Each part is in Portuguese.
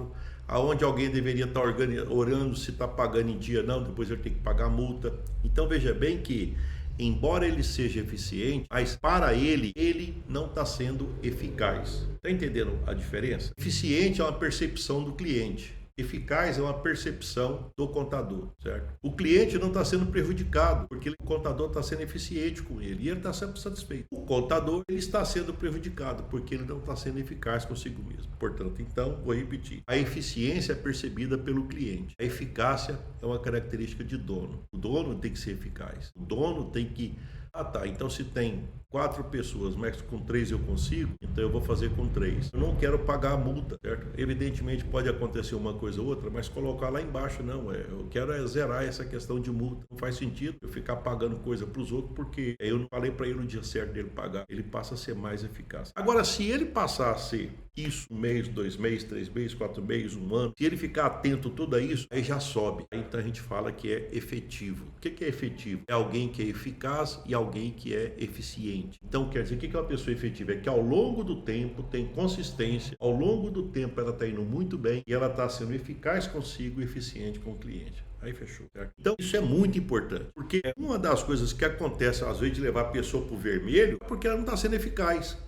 4, aonde alguém deveria estar orando se está pagando em dia, não, depois ele tem que pagar a multa. Então veja bem que, embora ele seja eficiente, mas para ele não está sendo eficaz. Está entendendo a diferença? Eficiente é uma percepção do cliente. Eficaz é uma percepção do contador, certo? O cliente não está sendo prejudicado, porque o contador está sendo eficiente com ele e ele está sempre satisfeito. O contador, ele está sendo prejudicado, porque ele não está sendo eficaz consigo mesmo. Portanto, então, vou repetir. A eficiência é percebida pelo cliente. A eficácia é uma característica de dono. O dono tem que ser eficaz. O dono tem que... Ah, tá. Então, se tem 4 pessoas, mas com 3 eu consigo, então eu vou fazer com 3. Eu não quero pagar a multa, certo? Evidentemente pode acontecer uma coisa ou outra, mas colocar lá embaixo, não. Eu quero zerar essa questão de multa. Não faz sentido eu ficar pagando coisa para os outros, porque eu não falei para ele no dia certo dele pagar. Ele passa a ser mais eficaz. Agora, se ele passar a ser isso 1 mês, 2 meses, 3 meses, 4 meses, 1 ano, se ele ficar atento tudo a isso, aí já sobe. Aí, então a gente fala que é efetivo. O que é efetivo? É alguém que é eficaz e alguém que é eficiente. Então, quer dizer, o que é uma pessoa efetiva? É que ao longo do tempo tem consistência, ao longo do tempo ela está indo muito bem e ela está sendo eficaz consigo e eficiente com o cliente. Aí fechou, certo? Então, isso é muito importante, porque uma das coisas que acontece, às vezes, de levar a pessoa para o vermelho, é porque ela não está sendo eficaz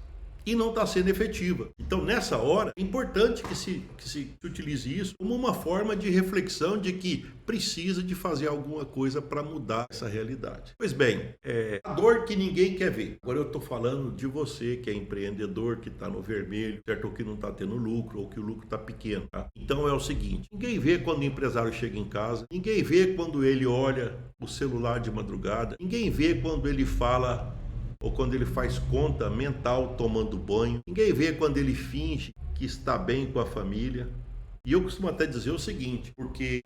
e não está sendo efetiva. Então, nessa hora, é importante que se utilize isso como uma forma de reflexão de que precisa de fazer alguma coisa para mudar essa realidade. Pois bem, a dor que ninguém quer ver. Agora eu estou falando de você que é empreendedor, que está no vermelho, certo? Ou que não está tendo lucro, ou que o lucro está pequeno. Tá? Então é o seguinte, ninguém vê quando o empresário chega em casa, ninguém vê quando ele olha o celular de madrugada, ninguém vê quando ele fala ou quando ele faz conta mental tomando banho. Ninguém vê quando ele finge que está bem com a família. E eu costumo até dizer o seguinte, porque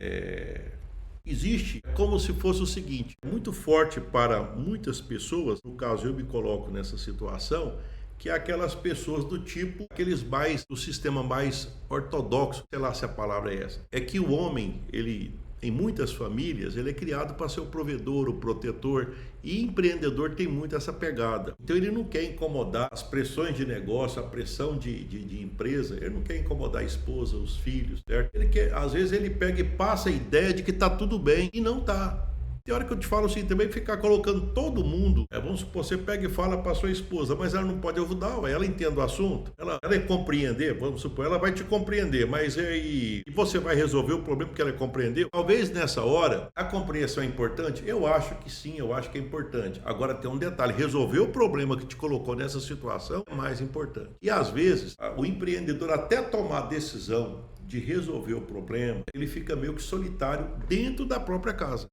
existe como se fosse o seguinte, muito forte para muitas pessoas, no caso eu me coloco nessa situação, que é aquelas pessoas do tipo, aqueles mais, do sistema mais ortodoxo, sei lá se a palavra é essa, é que o homem, ele... Em muitas famílias, ele é criado para ser o provedor, o protetor, e empreendedor tem muito essa pegada. Então ele não quer incomodar as pressões de negócio, a pressão de empresa, ele não quer incomodar a esposa, os filhos, certo? Ele quer, às vezes ele pega e passa a ideia de que está tudo bem e não está. Tem hora que eu te falo assim também, ficar colocando todo mundo, vamos supor, você pega e fala para sua esposa, mas ela não pode ajudar, ela entende o assunto, ela é compreender, vamos supor, ela vai te compreender, mas e você vai resolver o problema porque ela compreendeu? Talvez nessa hora, a compreensão é importante? Eu acho que sim, eu acho que é importante. Agora tem um detalhe, resolver o problema que te colocou nessa situação é mais importante. E às vezes, o empreendedor até tomar a decisão de resolver o problema, ele fica meio que solitário dentro da própria casa,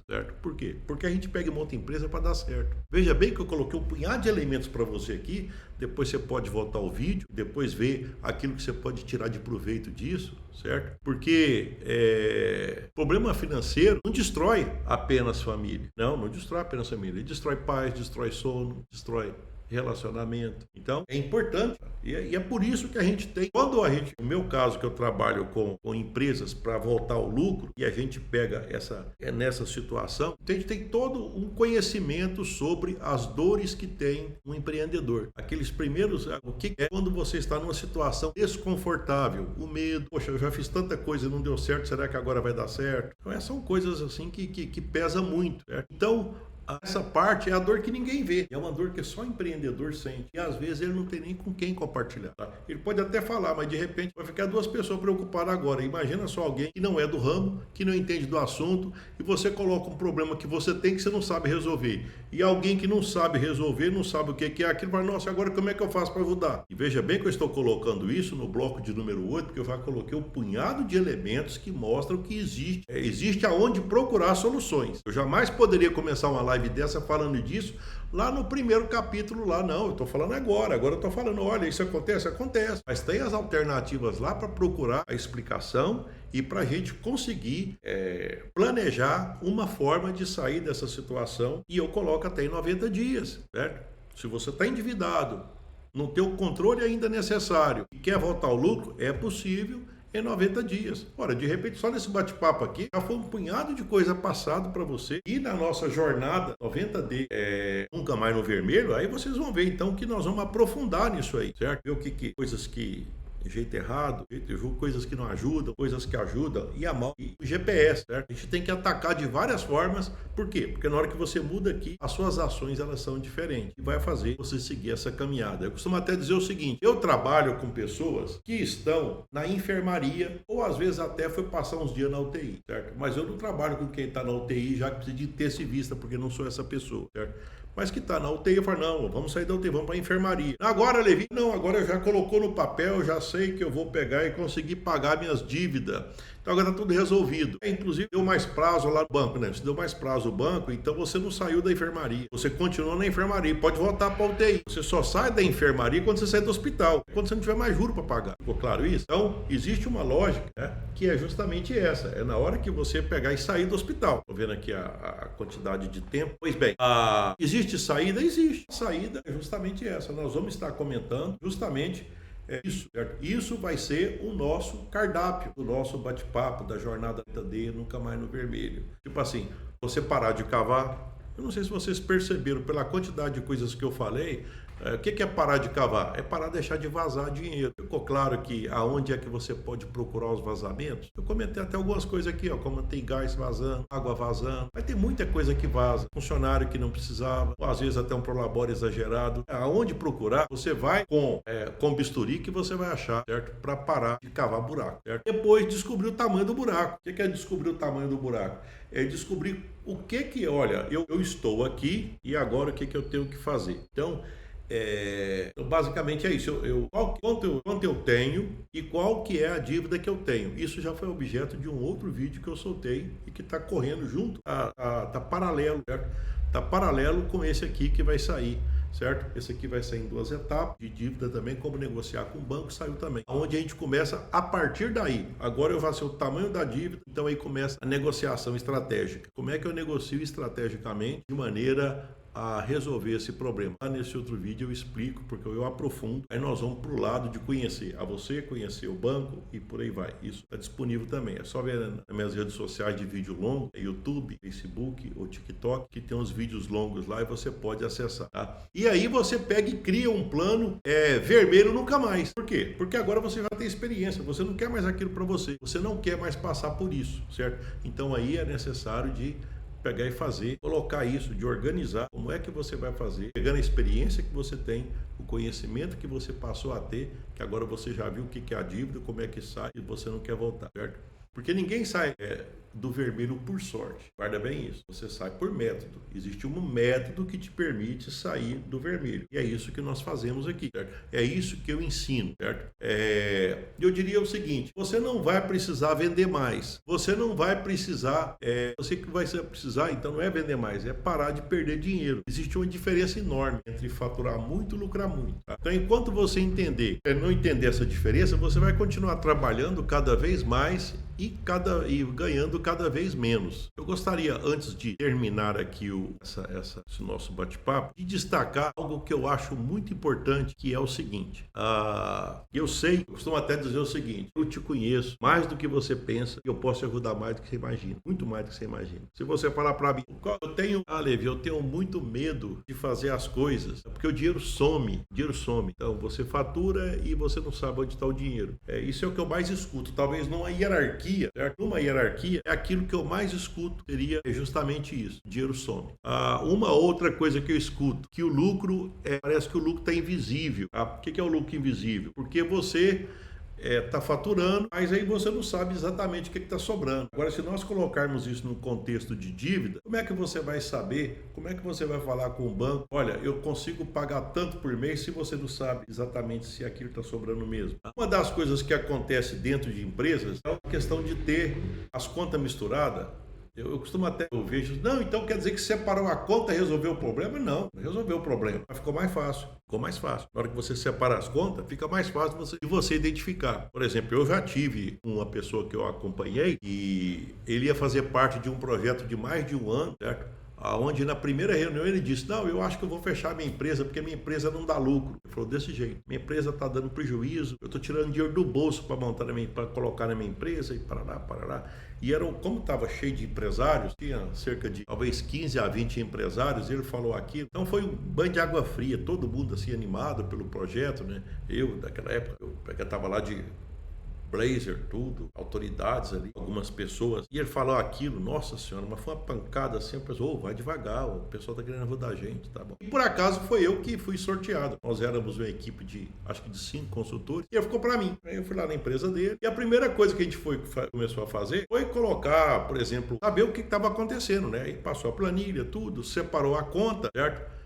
certo? Por quê? Porque a gente pega e monta empresa para dar certo. Veja bem que eu coloquei um punhado de elementos para você aqui, depois você pode voltar ao vídeo, depois ver aquilo que você pode tirar de proveito disso, certo? Porque problema financeiro não destrói apenas família, não destrói apenas família, ele destrói paz, destrói sono, destrói relacionamento. Então, é importante. E é por isso que a gente tem, quando a gente, no meu caso, que eu trabalho com empresas para voltar ao lucro, e a gente pega nessa situação, a gente tem todo um conhecimento sobre as dores que tem um empreendedor. Aqueles primeiros, o que é quando você está numa situação desconfortável, o medo, poxa, eu já fiz tanta coisa e não deu certo, será que agora vai dar certo? Então, essas são coisas assim que pesa muito, certo? Então, essa parte é a dor que ninguém vê. É uma dor que só o empreendedor sente. E às vezes ele não tem nem com quem compartilhar. Tá? Ele pode até falar, mas de repente vai ficar 2 pessoas preocupadas agora. Imagina só alguém que não é do ramo, que não entende do assunto, e você coloca um problema que você tem que você não sabe resolver. E alguém que não sabe resolver, não sabe o que é aquilo, fala, nossa, agora como é que eu faço para ajudar? E veja bem que eu estou colocando isso no bloco de número 8, porque eu já coloquei um punhado de elementos que mostram que existe. Existe aonde procurar soluções. Eu jamais poderia começar uma live dessa falando disso lá no primeiro capítulo lá, não, eu estou falando agora eu estou falando, olha, isso acontece, mas tem as alternativas lá para procurar a explicação e para a gente conseguir planejar uma forma de sair dessa situação, e eu coloco até em 90 dias, certo? Se você está endividado, não tem o controle ainda necessário e quer voltar ao lucro, é possível em 90 dias. Ora, de repente, só nesse bate-papo aqui, já foi um punhado de coisa passado para você. E na nossa jornada 90D, nunca mais no vermelho, aí vocês vão ver então que nós vamos aprofundar nisso aí, certo? Ver coisas que jeito errado, coisas que não ajudam, coisas que ajudam, e a mão e o GPS, certo? A gente tem que atacar de várias formas. Por quê? Porque na hora que você muda aqui, as suas ações elas são diferentes e vai fazer você seguir essa caminhada. Eu costumo até dizer o seguinte: eu trabalho com pessoas que estão na enfermaria ou às vezes até foi passar uns dias na UTI, certo? Mas eu não trabalho com quem está na UTI já que precisa de intensivista, porque não sou essa pessoa, certo? Mas que está na UTI, eu falo, não, vamos sair da UTI, vamos para a enfermaria. Agora, Levi, não, agora já colocou no papel, já sei que eu vou pegar e conseguir pagar minhas dívidas. Então agora está tudo resolvido. Inclusive, deu mais prazo lá no banco, né? Se deu mais prazo no banco, então você não saiu da enfermaria. Você continuou na enfermaria, pode voltar para a UTI. Você só sai da enfermaria quando você sai do hospital, quando você não tiver mais juro para pagar. Ficou claro isso? Então, existe uma lógica, né, que é justamente essa. É na hora que você pegar e sair do hospital. Estou vendo aqui a quantidade de tempo. Pois bem, existe saída? Existe. A saída é justamente essa. Nós vamos estar comentando justamente isso, certo? Isso vai ser o nosso cardápio, o nosso bate-papo da jornada D, Nunca Mais no Vermelho. Tipo assim, você parar de cavar. Eu não sei se vocês perceberam pela quantidade de coisas que eu falei. O que é parar de cavar? É parar de deixar de vazar dinheiro. Ficou claro que aonde é que você pode procurar os vazamentos? Eu comentei até algumas coisas aqui, ó, como tem gás vazando, água vazando. Mas tem muita coisa que vaza. Funcionário que não precisava, ou às vezes até um prolabore exagerado. Aonde procurar, você vai com bisturi que você vai achar, certo? Para parar de cavar buraco, certo? Depois descobrir o tamanho do buraco. O que é descobrir o tamanho do buraco? É descobrir o que olha, eu estou aqui e agora o que eu tenho que fazer. Então, basicamente é isso. Quanto eu tenho e qual que é a dívida que eu tenho. Isso já foi objeto de um outro vídeo que eu soltei e que está correndo junto, tá paralelo, certo? Tá paralelo com esse aqui que vai sair, certo? Esse aqui vai sair em 2 etapas de dívida também, como negociar com o banco, saiu também. Onde a gente começa a partir daí. Agora eu vou ser o tamanho da dívida, então aí começa a negociação estratégica. Como é que eu negocio estrategicamente de maneira a resolver esse problema? Lá nesse outro vídeo eu explico, porque eu aprofundo. Aí nós vamos para o lado de conhecer a você, conhecer o banco e por aí vai. Isso está disponível também. É só ver nas minhas redes sociais de vídeo longo, YouTube, Facebook ou TikTok, que tem uns vídeos longos lá e você pode acessar, tá? E aí você pega e cria um plano vermelho nunca mais. Por quê? Porque agora você já tem experiência, você não quer mais aquilo para você, você não quer mais passar por isso, certo? Então aí é necessário de pegar e fazer, colocar isso, de organizar, como é que você vai fazer, pegando a experiência que você tem, o conhecimento que você passou a ter, que agora você já viu o que é a dívida, como é que sai e você não quer voltar, certo? Porque ninguém sai do vermelho por sorte. Guarda bem isso. Você sai por método. Existe um método que te permite sair do vermelho. E é isso que nós fazemos aqui, certo? É isso que eu ensino, certo? Eu diria o seguinte: você não vai precisar vender mais. Você não vai precisar... você que vai precisar, então, não é vender mais, é parar de perder dinheiro. Existe uma diferença enorme entre faturar muito e lucrar muito, tá? Então, enquanto você não entender essa diferença, você vai continuar trabalhando cada vez mais e ganhando cada vez menos. Eu gostaria, antes de terminar aqui esse nosso bate-papo, de destacar algo que eu acho muito importante, que é o seguinte. Eu costumo até dizer o seguinte: eu te conheço mais do que você pensa e eu posso te ajudar mais do que você imagina. Muito mais do que você imagina. Se você falar para mim, Levi, eu tenho muito medo de fazer as coisas, porque o dinheiro some. Então, você fatura e você não sabe onde está o dinheiro. Isso é o que eu mais escuto. Talvez numa hierarquia, certo? Numa hierarquia, aquilo que eu mais escuto seria justamente isso: dinheiro some. Uma outra coisa que eu escuto, que o lucro, parece que o lucro está invisível. O que é o lucro invisível? Porque você está faturando, mas aí você não sabe exatamente o que está sobrando. Agora, se nós colocarmos isso no contexto de dívida, como é que você vai saber? Como é que você vai falar com o banco? Olha, eu consigo pagar tanto por mês, se você não sabe exatamente se aquilo está sobrando mesmo. Uma das coisas que acontece dentro de empresas é a questão de ter as contas misturadas. Eu costumo até, eu vejo, não, então quer dizer que separou a conta e resolveu o problema? Não resolveu o problema, mas ficou mais fácil. Na hora que você separa as contas, fica mais fácil de você identificar. Por exemplo, eu já tive uma pessoa que eu acompanhei e ele ia fazer parte de um projeto de mais de um ano, certo? aonde na primeira reunião ele disse, não, eu acho que eu vou fechar minha empresa, porque minha empresa não dá lucro. Ele falou desse jeito, minha empresa está dando prejuízo, eu estou tirando dinheiro do bolso para colocar na minha empresa e parará. E como estava cheio de empresários, tinha cerca de talvez 15 a 20 empresários, ele falou aquilo. Então foi um banho de água fria, todo mundo assim animado pelo projeto, né? Eu, daquela época, eu estava lá de blazer, tudo, autoridades ali, algumas pessoas, e ele falou aquilo, nossa senhora, mas foi uma pancada assim, a pessoa, vai devagar, o pessoal tá querendo ajudar a gente, tá bom. E por acaso foi eu que fui sorteado, nós éramos uma equipe acho que de 5 consultores, e ele ficou para mim, aí eu fui lá na empresa dele, e a primeira coisa que a gente começou a fazer, foi colocar, por exemplo, saber o que estava acontecendo, né, aí passou a planilha, tudo, separou a conta, certo?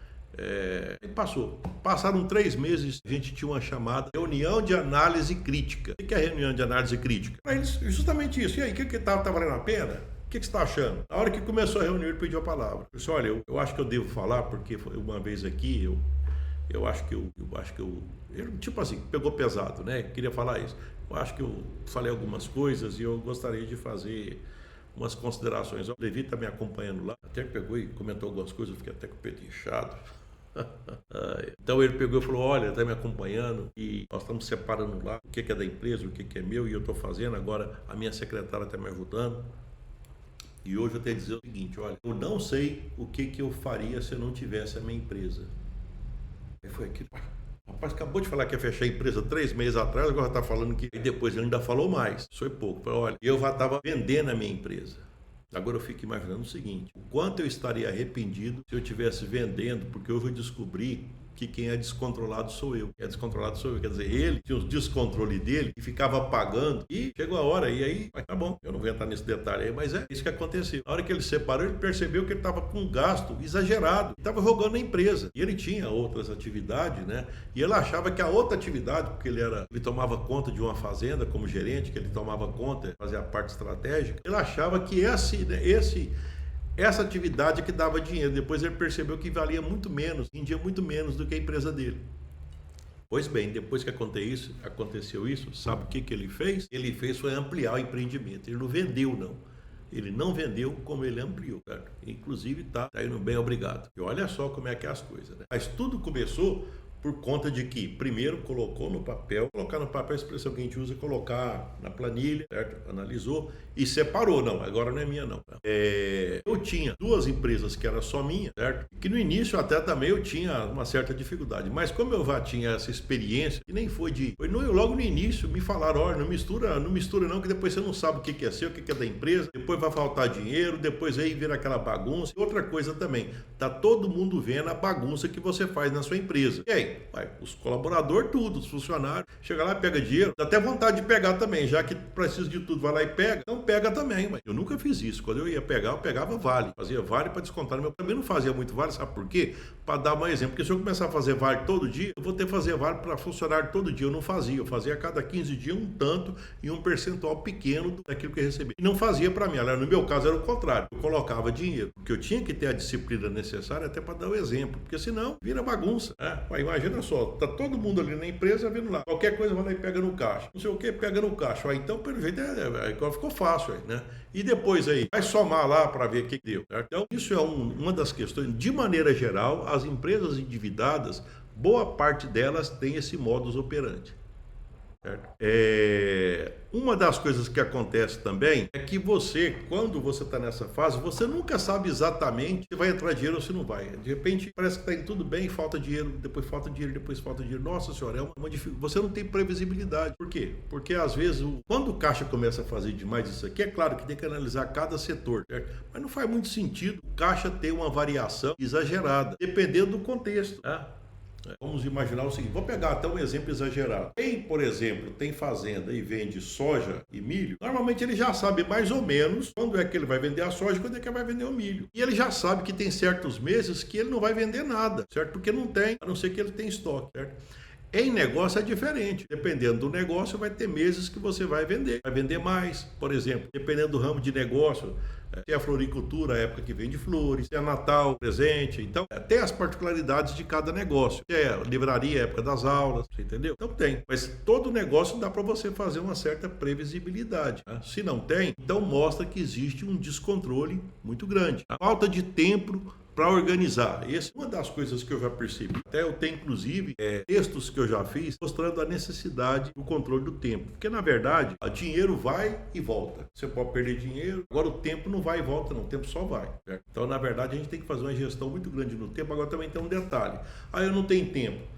Passaram 3 meses, a gente tinha uma chamada reunião de análise crítica. O que é a reunião de análise crítica? Para eles, justamente isso. E aí, o que tá valendo a pena? O que você está achando? Na hora que começou a reunião, ele pediu a palavra. Eu disse, olha, eu acho que eu devo falar, porque uma vez aqui, eu acho que ele, tipo assim, pegou pesado, né? Queria falar isso. Eu acho que eu falei algumas coisas e eu gostaria de fazer umas considerações. O Levi está me acompanhando lá, até pegou e comentou algumas coisas, eu fiquei até com o peito inchado. Então ele pegou e falou, olha, está me acompanhando e nós estamos separando lá o que é da empresa, o que é meu, e eu estou fazendo, agora a minha secretária está me ajudando. E hoje eu tenho que dizer o seguinte, olha, eu não sei o que eu faria se eu não tivesse a minha empresa. Aí foi aquilo, rapaz, acabou de falar que ia fechar a empresa 3 meses atrás, agora está falando que... E depois ele ainda falou mais, isso foi pouco. Falei, olha, eu já estava vendendo a minha empresa. Agora eu fico imaginando o seguinte, o quanto eu estaria arrependido se eu estivesse vendendo, porque hoje eu descobri que quem é descontrolado sou eu. Quem é descontrolado sou eu. Quer dizer, ele tinha os descontrole dele e ficava pagando. E chegou a hora, e aí, tá bom, eu não vou entrar nesse detalhe aí, mas é isso que aconteceu. Na hora que ele separou, ele percebeu que ele estava com um gasto exagerado. Ele estava jogando na empresa. E ele tinha outras atividades, né? E ele achava que a outra atividade, porque ele tomava conta de uma fazenda como gerente, que ele tomava conta, fazia a parte estratégica, ele achava que essa atividade que dava dinheiro. Depois ele percebeu que valia muito menos, rendia muito menos do que a empresa dele. Pois bem, depois que aconteceu isso, sabe o que ele fez? Ele fez foi ampliar o empreendimento. Ele não vendeu, não. Ele não vendeu como ele ampliou, certo? Inclusive tá indo bem, obrigado. E olha só como é que é as coisas, né? Mas tudo começou por conta de que, primeiro, colocar no papel a expressão que a gente usa, colocar na planilha, certo? Analisou e separou. Não, agora não é minha, não. Eu tinha 2 empresas que era só minha, certo? Que no início até também eu tinha uma certa dificuldade, mas como eu já tinha essa experiência, que nem logo no início me falaram, olha, não mistura não, que depois você não sabe o que é seu, o que é da empresa, depois vai faltar dinheiro, depois aí vira aquela bagunça. E outra coisa também, tá todo mundo vendo a bagunça que você faz na sua empresa. E aí, os colaboradores, tudo, os funcionários, chega lá e pega dinheiro, dá até vontade de pegar também, já que precisa de tudo, vai lá e pega, então pega também, mas eu nunca fiz isso. Quando eu ia pegar, eu pegava vale, fazia vale para descontar. Eu também não fazia muito vale, sabe por quê? Para dar um exemplo, porque se eu começar a fazer vale todo dia, eu vou ter que fazer vale para funcionário todo dia. Eu fazia a cada 15 dias um tanto e um percentual pequeno daquilo que eu recebia. E não fazia para mim, no meu caso era o contrário, eu colocava dinheiro, porque eu tinha que ter a disciplina necessária até para dar o exemplo, porque senão vira bagunça, né? Imagina só, tá todo mundo ali na empresa vendo lá, qualquer coisa vai lá e pega no caixa, não sei o que, pega no caixa. Então, pelo jeito, agora ficou fácil, né? E depois aí, vai somar lá para ver o que deu. Certo? Então, isso é uma das questões. De maneira geral, as empresas endividadas, boa parte delas tem esse modus operandi. Certo? Uma das coisas que acontece também é que quando você está nessa fase, você nunca sabe exatamente se vai entrar dinheiro ou se não vai. De repente, parece que está indo tudo bem, falta dinheiro, depois falta dinheiro, depois falta dinheiro. Nossa senhora, é uma dificuldade. Você não tem previsibilidade. Por quê? Porque às vezes, quando o caixa começa a fazer demais isso aqui, é claro que tem que analisar cada setor, certo? Mas não faz muito sentido o caixa ter uma variação exagerada, dependendo do contexto, né? Vamos imaginar o seguinte, vou pegar até um exemplo exagerado. Quem, por exemplo, tem fazenda e vende soja e milho, normalmente ele já sabe mais ou menos quando é que ele vai vender a soja e quando é que ele vai vender o milho. E ele já sabe que tem certos meses que ele não vai vender nada, certo? Porque não tem, a não ser que ele tenha estoque, certo? Em negócio é diferente. Dependendo do negócio, vai ter meses que você vai vender mais. Por exemplo, dependendo do ramo de negócio, se é a floricultura, a época que vende flores, se é Natal, presente. Então, tem as particularidades de cada negócio. Se é livraria, a época das aulas, você entendeu? Então tem. Mas todo negócio dá para você fazer uma certa previsibilidade. Tá? Se não tem, então mostra que existe um descontrole muito grande. A falta de tempo para organizar. Essa é uma das coisas que eu já percebi. Até eu tenho, inclusive, textos que eu já fiz mostrando a necessidade do controle do tempo. Porque, na verdade, o dinheiro vai e volta. Você pode perder dinheiro, agora o tempo não vai e volta, não. O tempo só vai. Certo? Então, na verdade, a gente tem que fazer uma gestão muito grande no tempo. Agora também tem um detalhe. Eu não tenho tempo.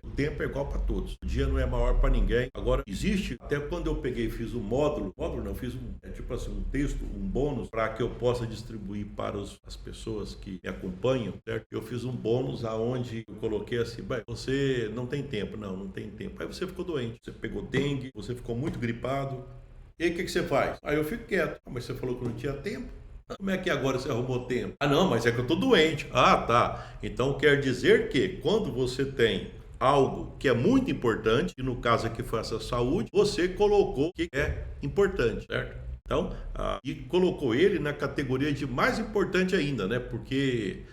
O tempo é igual para todos. O dia não é maior para ninguém. Agora, existe, até quando eu peguei e fiz um módulo não, fiz um texto, um bônus para que eu possa distribuir para as pessoas que me acompanham, certo? Eu fiz um bônus aonde eu coloquei assim, você não tem tempo. Não tem tempo. Aí você ficou doente, você pegou dengue, você ficou muito gripado. E aí o que você faz? Aí eu fico quieto. Mas você falou que não tinha tempo. Como é que agora você arrumou tempo? Não, mas é que eu estou doente. Tá. Então quer dizer que quando você tem algo que é muito importante, e no caso aqui foi essa saúde, você colocou o que é importante, certo? Então, e colocou ele na categoria de mais importante ainda, né? Porque...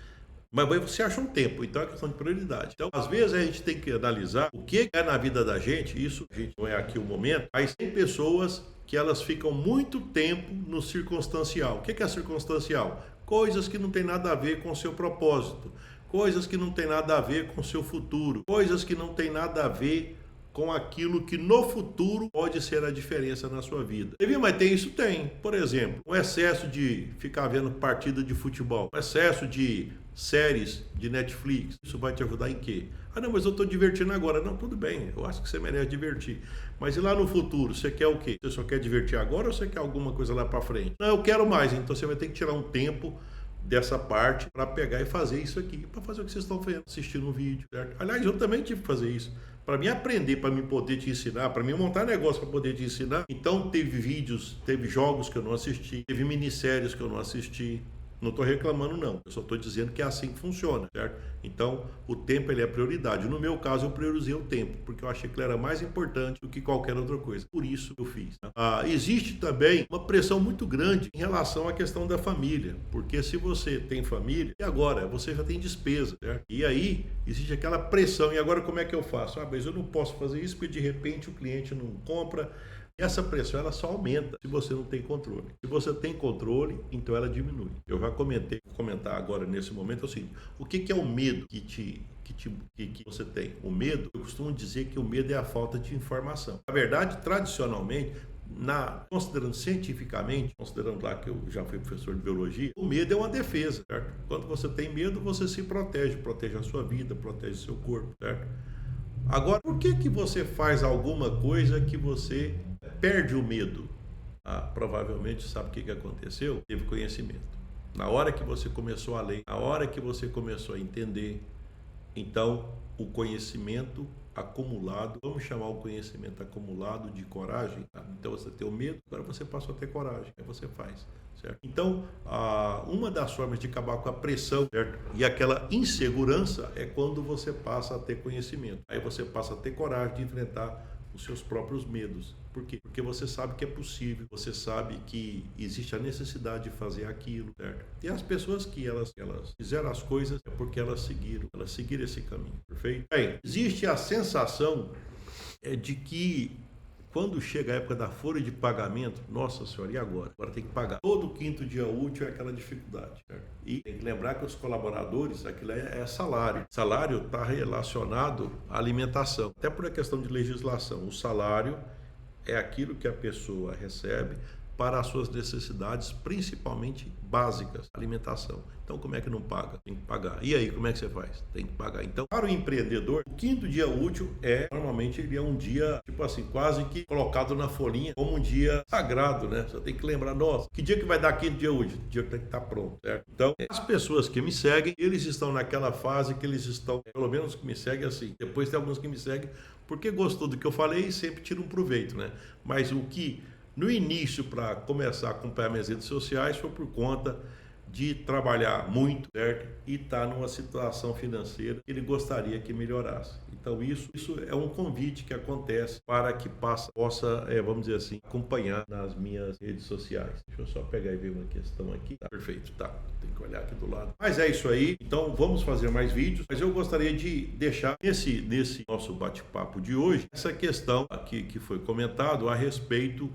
Mas você acha um tempo, então é questão de prioridade. Então, às vezes a gente tem que analisar o que é na vida da gente, isso a gente não é aqui o momento, mas tem pessoas que elas ficam muito tempo no circunstancial. O que é circunstancial? Coisas que não tem nada a ver com o seu propósito, coisas que não tem nada a ver com o seu futuro, coisas que não tem nada a ver com aquilo que no futuro pode ser a diferença na sua vida. Mas tem isso? Tem. Por exemplo, um excesso de ficar vendo partida de futebol, um excesso de séries de Netflix, isso vai te ajudar em quê? Não, mas eu estou divertindo agora. Não, tudo bem, eu acho que você merece divertir. Mas e lá no futuro, você quer o quê? Você só quer divertir agora ou você quer alguma coisa lá para frente? Não, eu quero mais, então você vai ter que tirar um tempo dessa parte para pegar e fazer isso aqui, para fazer o que vocês estão fazendo, assistindo um vídeo, certo? Aliás, eu também tive que fazer isso, para mim aprender, para mim poder te ensinar, para mim montar negócio para poder te ensinar. Então teve vídeos, teve jogos que eu não assisti, teve minisséries que eu não assisti. Não estou reclamando não, eu só estou dizendo que é assim que funciona, certo? Então, o tempo ele é prioridade. No meu caso, eu priorizei o tempo, porque eu achei que ele era mais importante do que qualquer outra coisa. Por isso eu fiz. Existe também uma pressão muito grande em relação à questão da família, porque se você tem família, e agora? Você já tem despesa, certo? E aí, existe aquela pressão, e agora como é que eu faço? Mas eu não posso fazer isso porque de repente o cliente não compra. Essa pressão ela só aumenta se você não tem controle. Se você tem controle, então ela diminui. Eu já vou comentar agora nesse momento é o seguinte: o que é o medo que você tem? O medo, eu costumo dizer que o medo é a falta de informação. Na verdade, tradicionalmente, considerando cientificamente, considerando lá que eu já fui professor de biologia, o medo é uma defesa, certo? Quando você tem medo, você se protege a sua vida, protege o seu corpo, certo? Agora, por que você faz alguma coisa que você perde o medo? Provavelmente, sabe o que aconteceu? Teve conhecimento. Na hora que você começou a ler, na hora que você começou a entender, então o conhecimento acumulado, vamos chamar o conhecimento acumulado de coragem, tá? Então você tem o medo, agora você passou a ter coragem, aí você faz. Certo? Então, uma das formas de acabar com a pressão, certo? E aquela insegurança é quando você passa a ter conhecimento. Aí você passa a ter coragem de enfrentar os seus próprios medos. Por quê? Porque você sabe que é possível, você sabe que existe a necessidade de fazer aquilo, certo? E as pessoas que elas fizeram as coisas é porque elas seguiram esse caminho, perfeito? Bem, existe a sensação de que quando chega a época da folha de pagamento, nossa senhora, e agora? Agora tem que pagar. Todo quinto dia útil é aquela dificuldade, certo? E tem que lembrar que os colaboradores, aquilo é salário. Salário está relacionado à alimentação, até por a questão de legislação. O salário é aquilo que a pessoa recebe para as suas necessidades, principalmente básicas, alimentação. Então, como é que não paga? Tem que pagar. E aí, como é que você faz? Tem que pagar. Então, para o empreendedor, o quinto dia útil normalmente ele é um dia, tipo assim, quase que colocado na folhinha como um dia sagrado, né? Você tem que lembrar, nossa, que dia que vai dar quinto dia útil? O dia que tem que estar pronto, certo? Então, as pessoas que me seguem, eles estão naquela fase que eles estão, pelo menos que me seguem assim. Depois tem alguns que me seguem porque gostou do que eu falei e sempre tiram um proveito, né? Mas o que no início, para começar a acompanhar minhas redes sociais, foi por conta de trabalhar muito, certo? E está numa situação financeira que ele gostaria que melhorasse. Então isso é um convite que acontece para que possa, vamos dizer assim, acompanhar nas minhas redes sociais. Deixa eu só pegar e ver uma questão aqui. Tá, perfeito, tá. Tem que olhar aqui do lado. Mas é isso aí. Então vamos fazer mais vídeos. Mas eu gostaria de deixar nesse nosso bate-papo de hoje essa questão aqui que foi comentado a respeito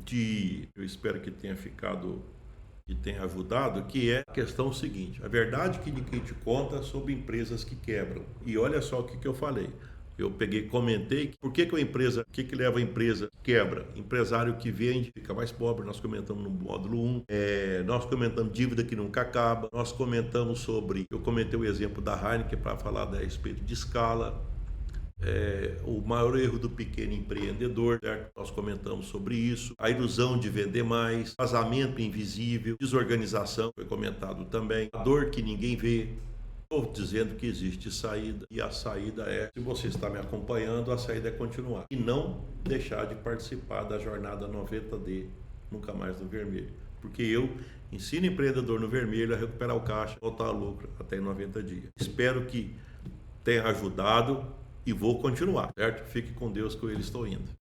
de, eu espero que tenha ajudado, que é a questão seguinte: a verdade que ninguém te conta sobre empresas que quebram. E olha só o que eu falei. Eu comentei, por que o que leva a empresa que quebra? Empresário que vende fica mais pobre, nós comentamos no módulo 1, nós comentamos dívida que nunca acaba, nós comentamos eu comentei o exemplo da Heineken para falar a respeito de escala, o maior erro do pequeno empreendedor, certo? Nós comentamos sobre isso, a ilusão de vender mais, vazamento invisível, desorganização, foi comentado também, a dor que ninguém vê. Estou dizendo que existe saída, e a saída se você está me acompanhando, a saída é continuar e não deixar de participar da jornada 90D, nunca mais no vermelho, porque eu ensino empreendedor no vermelho a recuperar o caixa, voltar a lucro até em 90 dias. Espero que tenha ajudado e vou continuar, certo? Fique com Deus, que eu estou indo.